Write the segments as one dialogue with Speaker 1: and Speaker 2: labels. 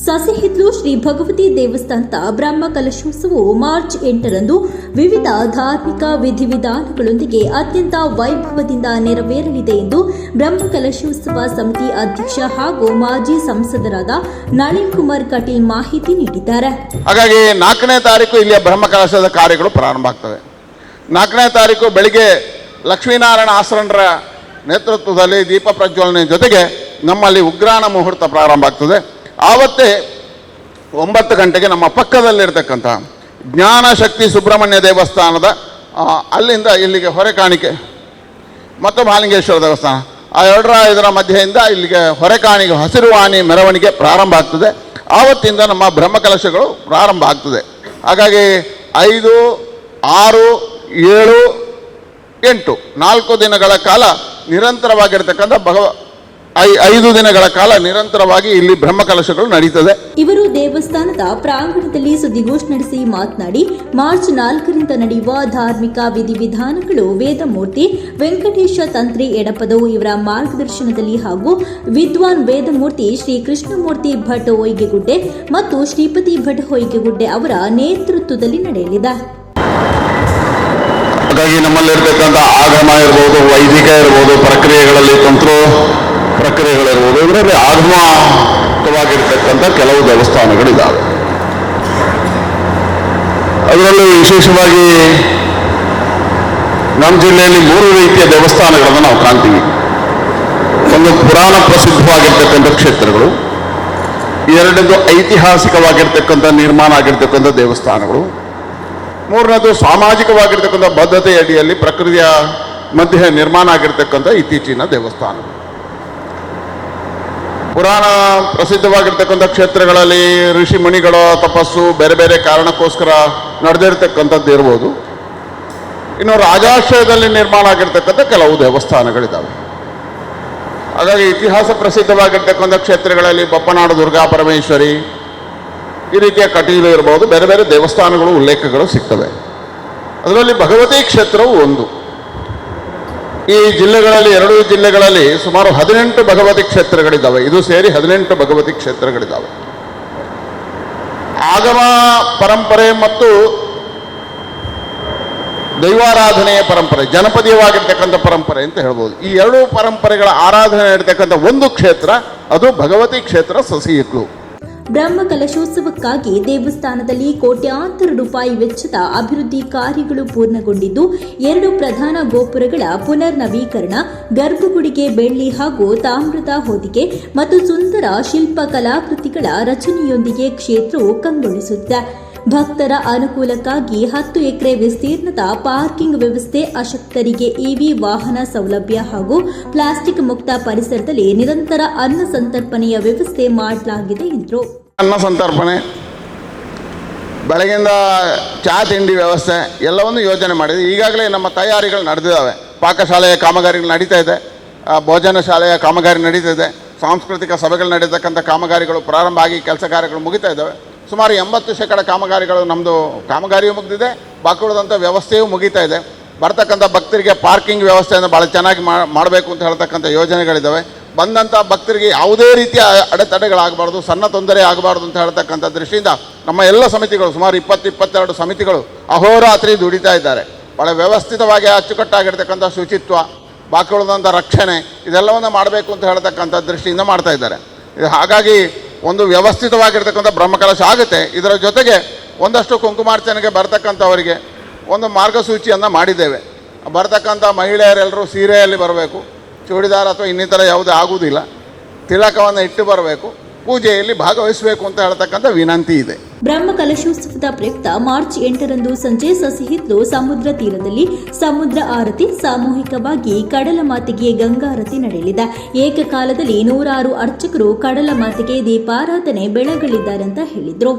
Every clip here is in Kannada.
Speaker 1: ಸಸಿಹಿತ್ಲು ಶ್ರೀ ಭಗವತಿ ದೇವಸ್ಥಾನದ ಬ್ರಹ್ಮ ಕಲಶೋತ್ಸವವು ಮಾರ್ಚ್ 8ರಂದು ವಿವಿಧ ಧಾರ್ಮಿಕ ವಿಧಿವಿಧಾನಗಳೊಂದಿಗೆ ಅತ್ಯಂತ ವೈಭವದಿಂದ ನೆರವೇರಲಿದೆ ಎಂದು ಬ್ರಹ್ಮ ಕಲಶೋತ್ಸವ ಸಮಿತಿ ಅಧ್ಯಕ್ಷ ಹಾಗೂ ಮಾಜಿ ಸಂಸದರಾದ ನಳಿನ್ ಕುಮಾರ್ ಕಟೀಲ್ ಮಾಹಿತಿ ನೀಡಿದ್ದಾರೆ.
Speaker 2: ಹಾಗಾಗಿ 4ನೇ ತಾರೀಕು ಇಲ್ಲಿಯ ಬ್ರಹ್ಮ ಕಲಶದ ಕಾರ್ಯಗಳು ಪ್ರಾರಂಭ ಆಗ್ತವೆ. 4ನೇ ತಾರೀಕು ಬೆಳಿಗ್ಗೆ ಲಕ್ಷ್ಮೀನಾರಾಯಣ ಆಸರಣರ ನೇತೃತ್ವದಲ್ಲಿ ದೀಪ ಪ್ರಜ್ವಲನೆ ಜೊತೆಗೆ ನಮ್ಮಲ್ಲಿ ಉಗ್ರಾಣ ಮುಹೂರ್ತ ಪ್ರಾರಂಭ ಆಗ್ತದೆ. ಆವತ್ತೇ 9 ಗಂಟೆಗೆ ನಮ್ಮ ಪಕ್ಕದಲ್ಲಿರ್ತಕ್ಕಂಥ ಜ್ಞಾನಶಕ್ತಿ ಸುಬ್ರಹ್ಮಣ್ಯ ದೇವಸ್ಥಾನದ ಅಲ್ಲಿಂದ ಇಲ್ಲಿಗೆ ಹೊರೆಕಾಣಿಕೆ ಮತ್ತು ಮಹಾಲಿಂಗೇಶ್ವರ ದೇವಸ್ಥಾನ ಇದರ ಮಧ್ಯೆಯಿಂದ ಇಲ್ಲಿಗೆ ಹೊರೆಕಾಣಿಗೆ ಹಸಿರುವಾಣಿ ಮೆರವಣಿಗೆ ಪ್ರಾರಂಭ ಆಗ್ತದೆ. ಆವತ್ತಿಂದ ನಮ್ಮ ಬ್ರಹ್ಮಕಲಶಗಳು ಪ್ರಾರಂಭ ಆಗ್ತದೆ. ಹಾಗಾಗಿ 5, 6, 7, 8 4 ದಿನಗಳ ಕಾಲ ನಿರಂತರವಾಗಿರ್ತಕ್ಕಂಥ 5 ದಿನಗಳ ಕಾಲ ನಿರಂತರವಾಗಿ ಇಲ್ಲಿ ಬ್ರಹ್ಮಕಲಶಗಳು ನಡೀತದೆ.
Speaker 1: ಇವರು ದೇವಸ್ಥಾನದ ಪ್ರಾಂಗಣದಲ್ಲಿ ಸುದ್ದಿಗೋಷ್ಠಿ ನಡೆಸಿ ಮಾತನಾಡಿ, ಮಾರ್ಚ್ 4ರಿಂದ ನಡೆಯುವ ಧಾರ್ಮಿಕ ವಿಧಿವಿಧಾನಗಳು ವೇದಮೂರ್ತಿ ವೆಂಕಟೇಶ ತಂತ್ರಿ ಎಡಪದವು ಇವರ ಮಾರ್ಗದರ್ಶನದಲ್ಲಿ ಹಾಗೂ ವಿದ್ವಾನ್ ವೇದಮೂರ್ತಿ ಶ್ರೀ ಕೃಷ್ಣಮೂರ್ತಿ ಭಟ್ ಹೊಯ್ಗೆಗುಡ್ಡೆ ಮತ್ತು ಶ್ರೀಪತಿ ಭಟ್ ಹೊಯ್ಗೆಗುಡ್ಡೆ ಅವರ ನೇತೃತ್ವದಲ್ಲಿ ನಡೆಯಲಿದೆ.
Speaker 2: ಹಾಗಾಗಿ ನಮ್ಮಲ್ಲಿರ್ತಕ್ಕಂಥ ಆಗಮ ಇರ್ಬೋದು, ವೈದಿಕ ಇರ್ಬೋದು, ಪ್ರಕ್ರಿಯೆಗಳಲ್ಲಿ ಪ್ರಕ್ರಿಯೆಗಳಿರ್ಬೋದು, ಇದರಲ್ಲಿ ಆಗಮವಾಗಿರ್ತಕ್ಕಂಥ ಕೆಲವು ದೇವಸ್ಥಾನಗಳಿದ್ದಾವೆ. ಅದರಲ್ಲೂ ವಿಶೇಷವಾಗಿ ನಮ್ಮ ಜಿಲ್ಲೆಯಲ್ಲಿ 3 ರೀತಿಯ ದೇವಸ್ಥಾನಗಳನ್ನು ನಾವು ಕಾಣ್ತೀವಿ. ಒಂದು ಪುರಾಣ ಪ್ರಸಿದ್ಧವಾಗಿರ್ತಕ್ಕಂಥ ಕ್ಷೇತ್ರಗಳು, 2ನೇದು ಐತಿಹಾಸಿಕವಾಗಿರ್ತಕ್ಕಂಥ ನಿರ್ಮಾಣ ಆಗಿರ್ತಕ್ಕಂಥ ದೇವಸ್ಥಾನಗಳು, 3ನೇದು ಸಾಮಾಜಿಕವಾಗಿರ್ತಕ್ಕಂಥ ಬದ್ಧತೆ ಅಡಿಯಲ್ಲಿ ಪ್ರಕೃತಿಯ ಮಧ್ಯೆ ನಿರ್ಮಾಣ ಆಗಿರ್ತಕ್ಕಂಥ ಇತ್ತೀಚಿನ ದೇವಸ್ಥಾನಗಳು. ಪುರಾಣ ಪ್ರಸಿದ್ಧವಾಗಿರ್ತಕ್ಕಂಥ ಕ್ಷೇತ್ರಗಳಲ್ಲಿ ಋಷಿ ಮುನಿಗಳ ತಪಸ್ಸು ಬೇರೆ ಬೇರೆ ಕಾರಣಕ್ಕೋಸ್ಕರ ನಡೆದಿರ್ತಕ್ಕಂಥದ್ದು ಇರ್ಬೋದು. ಇನ್ನು ರಾಜಾಶ್ರಯದಲ್ಲಿ ನಿರ್ಮಾಣ ಆಗಿರ್ತಕ್ಕಂಥ ಕೆಲವು ದೇವಸ್ಥಾನಗಳಿದ್ದಾವೆ. ಹಾಗಾಗಿ ಇತಿಹಾಸ ಪ್ರಸಿದ್ಧವಾಗಿರ್ತಕ್ಕಂಥ ಕ್ಷೇತ್ರಗಳಲ್ಲಿ ಬಪ್ಪನಾಡು ದುರ್ಗಾ ಪರಮೇಶ್ವರಿ, ಈ ರೀತಿಯ ಕಟೀಲು ಇರ್ಬೋದು, ಬೇರೆ ಬೇರೆ ದೇವಸ್ಥಾನಗಳು ಉಲ್ಲೇಖಗಳು ಸಿಗ್ತವೆ. ಅದರಲ್ಲಿ ಭಗವತಿ ಕ್ಷೇತ್ರವು ಒಂದು. ಈ ಜಿಲ್ಲೆಗಳಲ್ಲಿ 2 ಜಿಲ್ಲೆಗಳಲ್ಲಿ ಸುಮಾರು 18 ಭಗವತಿ ಕ್ಷೇತ್ರಗಳಿದ್ದಾವೆ. ಇದು ಸೇರಿ 18 ಭಗವತಿ ಕ್ಷೇತ್ರಗಳಿದ್ದಾವೆ. ಆಗಮ ಪರಂಪರೆ ಮತ್ತು ದೈವಾರಾಧನೆಯ ಪರಂಪರೆ, ಜನಪದೀಯವಾಗಿರ್ತಕ್ಕಂಥ ಪರಂಪರೆ ಅಂತ ಹೇಳ್ಬೋದು. ಈ 2 ಪರಂಪರೆಗಳ ಆರಾಧನೆ ಇರತಕ್ಕಂಥ ಒಂದು ಕ್ಷೇತ್ರ ಅದು ಭಗವತಿ ಕ್ಷೇತ್ರ ಸಸಿಹಿತ್ಲು.
Speaker 1: ಬ್ರಹ್ಮ ಕಲಶೋತ್ಸವಕ್ಕಾಗಿ ದೇವಸ್ಥಾನದಲ್ಲಿ ಕೋಟ್ಯಾಂತರ ರೂಪಾಯಿ ವೆಚ್ಚದ ಅಭಿವೃದ್ಧಿ ಕಾರ್ಯಗಳು ಪೂರ್ಣಗೊಂಡಿದ್ದು, 2 ಪ್ರಧಾನ ಗೋಪುರಗಳ ಪುನರ್ ನವೀಕರಣ, ಗರ್ಭಗುಡಿಗೆ ಬೆಳ್ಳಿ ಹಾಗೂ ತಾಮ್ರದ ಹೊದಿಕೆ ಮತ್ತು ಸುಂದರ ಶಿಲ್ಪ ಕಲಾಕೃತಿಗಳ ರಚನೆಯೊಂದಿಗೆ ಕ್ಷೇತ್ರವು ಕಂಗೊಳಿಸುತ್ತದೆ. ಭಕ್ತರ ಅನುಕೂಲಕ್ಕಾಗಿ 10 ಎಕರೆ ವಿಸ್ತೀರ್ಣದ ಪಾರ್ಕಿಂಗ್ ವ್ಯವಸ್ಥೆ, ಅಶಕ್ತರಿಗೆ ಇವಿ ವಾಹನ ಸೌಲಭ್ಯ ಹಾಗೂ ಪ್ಲಾಸ್ಟಿಕ್ ಮುಕ್ತ ಪರಿಸರದಲ್ಲಿ ನಿರಂತರ ಅನ್ನ ಸಂತರ್ಪಣೆಯ ವ್ಯವಸ್ಥೆ ಮಾಡಲಾಗಿದೆ ಎಂದರು.
Speaker 2: ಅನ್ನ ಸಂತರ್ಪಣೆ, ಬೆಳಗಿಂದ ಚಹಾ ತಿಂಡಿ ವ್ಯವಸ್ಥೆ ಎಲ್ಲವನ್ನು ಯೋಜನೆ ಮಾಡಿದೆ. ಈಗಾಗಲೇ ನಮ್ಮ ತಯಾರಿಗಳು ನಡೆದಿದ್ದಾವೆ. ಪಾಕಶಾಲೆಯ ಕಾಮಗಾರಿಗಳು ನಡೀತಾ ಇದೆ, ಭೋಜನ ಶಾಲೆಯ ಕಾಮಗಾರಿ ನಡೀತಾ ಇದೆ, ಸಾಂಸ್ಕೃತಿಕ ಸಭೆಗಳು ನಡೀತಕ್ಕಂಥ ಕಾಮಗಾರಿಗಳು ಪ್ರಾರಂಭ ಆಗಿ ಕೆಲಸ ಕಾರ್ಯಗಳು ಮುಗಿತಾ ಇದ್ದಾವೆ. ಸುಮಾರು 80% ಕಾಮಗಾರಿಗಳು ನಮ್ಮದು ಕಾಮಗಾರಿಯೂ ಮುಗಿದಿದೆ, ಬಾಕಿ ಉಳಿದಂಥ ವ್ಯವಸ್ಥೆಯೂ ಮುಗಿತಾ ಇದೆ. ಬರ್ತಕ್ಕಂಥ ಭಕ್ತರಿಗೆ ಪಾರ್ಕಿಂಗ್ ವ್ಯವಸ್ಥೆಯನ್ನು ಭಾಳ ಚೆನ್ನಾಗಿ ಮಾಡಬೇಕು ಅಂತ ಹೇಳ್ತಕ್ಕಂಥ ಯೋಜನೆಗಳಿದ್ದಾವೆ. ಬಂದಂಥ ಭಕ್ತರಿಗೆ ಯಾವುದೇ ರೀತಿಯ ಅಡೆತಡೆಗಳಾಗಬಾರ್ದು, ಸಣ್ಣ ತೊಂದರೆ ಆಗಬಾರ್ದು ಅಂತ ಹೇಳ್ತಕ್ಕಂಥ ದೃಷ್ಟಿಯಿಂದ ನಮ್ಮ ಎಲ್ಲ ಸಮಿತಿಗಳು, ಸುಮಾರು 20-22 ಸಮಿತಿಗಳು ಅಹೋರಾತ್ರಿ ದುಡಿತಾ ಇದ್ದಾರೆ. ಭಾಳ ವ್ಯವಸ್ಥಿತವಾಗಿ ಅಚ್ಚುಕಟ್ಟಾಗಿರ್ತಕ್ಕಂಥ ಶುಚಿತ್ವ, ಬಾಕಿ ಉಳಿದಂಥ ರಕ್ಷಣೆ ಇದೆಲ್ಲವನ್ನು ಮಾಡಬೇಕು ಅಂತ ಹೇಳ್ತಕ್ಕಂಥ ದೃಷ್ಟಿಯಿಂದ ಮಾಡ್ತಾ ಇದ್ದಾರೆ. ಹಾಗಾಗಿ ಒಂದು ವ್ಯವಸ್ಥಿತವಾಗಿರ್ತಕ್ಕಂಥ ಬ್ರಹ್ಮಕಲಶ ಆಗುತ್ತೆ. ಇದರ ಜೊತೆಗೆ ಒಂದಷ್ಟು ಕುಂಕುಮಾರ್ಚನೆಗೆ ಬರ್ತಕ್ಕಂಥವರಿಗೆ ಒಂದು ಮಾರ್ಗಸೂಚಿಯನ್ನು ಮಾಡಿದ್ದೇವೆ. ಬರ್ತಕ್ಕಂಥ ಮಹಿಳೆಯರೆಲ್ಲರೂ ಸೀರೆಯಲ್ಲಿ ಬರಬೇಕು, ಚೂಡಿದಾರ ಅಥವಾ ಇನ್ನಿತರ ಯಾವುದೇ ಆಗುವುದಿಲ್ಲ, ತಿಲಕವನ್ನು ಇಟ್ಟು ಬರಬೇಕು, ಪೂಜೆಯಲ್ಲಿ ಭಾಗವಹಿಸಬೇಕು ಅಂತ ಹೇಳ್ತಕ್ಕಂಥ ವಿನಂತಿ ಇದೆ.
Speaker 1: ಬ್ರಹ್ಮ ಕಲಶೋತ್ಸವದ ಪ್ರಯುಕ್ತ ಮಾರ್ಚ್ 8ರಂದು ಸಂಜೆ ಸಸಿಹಿತ್ಲು ಸಮುದ್ರ ತೀರದಲ್ಲಿ ಸಮುದ್ರ ಆರತಿ, ಸಾಮೂಹಿಕವಾಗಿ ಕಡಲ ಮಾತೆಗೆ ಗಂಗಾರತಿ ನಡೆಯಲಿದೆ. ಏಕಕಾಲದಲ್ಲಿ 106 ಅರ್ಚಕರು ಕಡಲ ಮಾತೆಗೆ ದೀಪಾರಾಧನೆ ಬೆಳಗಲಿದ್ದಾರೆ ಅಂತ ಹೇಳಿದ್ರು.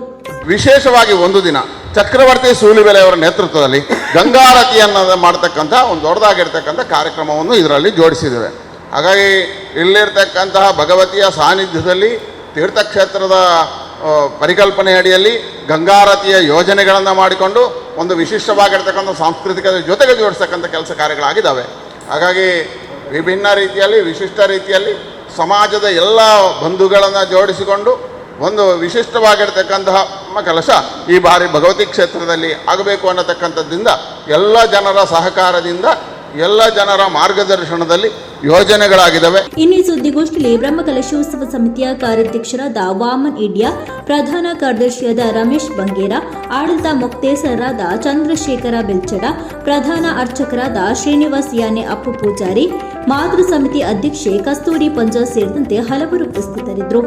Speaker 2: ವಿಶೇಷವಾಗಿ ಒಂದು ದಿನ ಚಕ್ರವರ್ತಿ ಸೂಲಿಬೆಲೆಯವರ ನೇತೃತ್ವದಲ್ಲಿ ಗಂಗಾರತಿಯನ್ನು ಮಾಡತಕ್ಕಂಥ ಒಂದು ದೊಡ್ಡದಾಗಿರ್ತಕ್ಕಂಥ ಕಾರ್ಯಕ್ರಮವನ್ನು ಇದರಲ್ಲಿ ಜೋಡಿಸಿದ್ದೇವೆ. ಹಾಗಾಗಿ ಇಲ್ಲಿರ್ತಕ್ಕಂತಹ ಭಗವತಿಯ ಸಾನ್ನಿಧ್ಯದಲ್ಲಿ ತೀರ್ಥಕ್ಷೇತ್ರದ ಪರಿಕಲ್ಪನೆ ಅಡಿಯಲ್ಲಿ ಗಂಗಾರತಿಯ ಯೋಜನೆಗಳನ್ನು ಮಾಡಿಕೊಂಡು ಒಂದು ವಿಶಿಷ್ಟವಾಗಿರ್ತಕ್ಕಂಥ ಸಾಂಸ್ಕೃತಿಕ ಜೊತೆಗೆ ಜೋಡಿಸ್ತಕ್ಕಂಥ ಕೆಲಸ ಕಾರ್ಯಗಳಾಗಿದ್ದಾವೆ. ಹಾಗಾಗಿ ವಿಭಿನ್ನ ರೀತಿಯಲ್ಲಿ ವಿಶಿಷ್ಟ ರೀತಿಯಲ್ಲಿ ಸಮಾಜದ ಎಲ್ಲ ಬಂಧುಗಳನ್ನು ಜೋಡಿಸಿಕೊಂಡು ಒಂದು ವಿಶಿಷ್ಟವಾಗಿರ್ತಕ್ಕಂತಹ ಕೆಲಸ ಈ ಬಾರಿ ಭಗವತಿ ಕ್ಷೇತ್ರದಲ್ಲಿ ಆಗಬೇಕು ಅನ್ನತಕ್ಕಂಥದ್ದಿಂದ ಎಲ್ಲ ಜನರ ಸಹಕಾರದಿಂದ ಎಲ್ಲ ಜನರ ಮಾರ್ಗದರ್ಶನದಲ್ಲಿ ಯೋಜನೆಗಳಾಗಿದ್ದಾವೆ.
Speaker 1: ಇನ್ನು ಈ ಸುದ್ದಿಗೋಷ್ಠಿಯಲ್ಲಿ ಬ್ರಹ್ಮಕಲಶೋತ್ಸವ ಸಮಿತಿಯ ಕಾರ್ಯಾಧ್ಯಕ್ಷರಾದ ವಾಮನ್ ಇಡ್ಯ, ಪ್ರಧಾನ ಕಾರ್ಯದರ್ಶಿಯಾದ ರಮೇಶ್ ಬಂಗೇರ, ಆಡಳಿತ ಮುಕ್ತೇಸರರಾದ ಚಂದ್ರಶೇಖರ ಬೆಲ್ಚಡ, ಪ್ರಧಾನ ಅರ್ಚಕರಾದ ಶ್ರೀನಿವಾಸ್ ಯಾನೆ ಅಪ್ಪು ಪೂಜಾರಿ, ಮಾತೃ ಸಮಿತಿ ಅಧ್ಯಕ್ಷೆ ಕಸ್ತೂರಿ ಪಂಜ ಸೇರಿದಂತೆ ಹಲವರು ಉಪಸ್ಥಿತರಿದ್ದರು.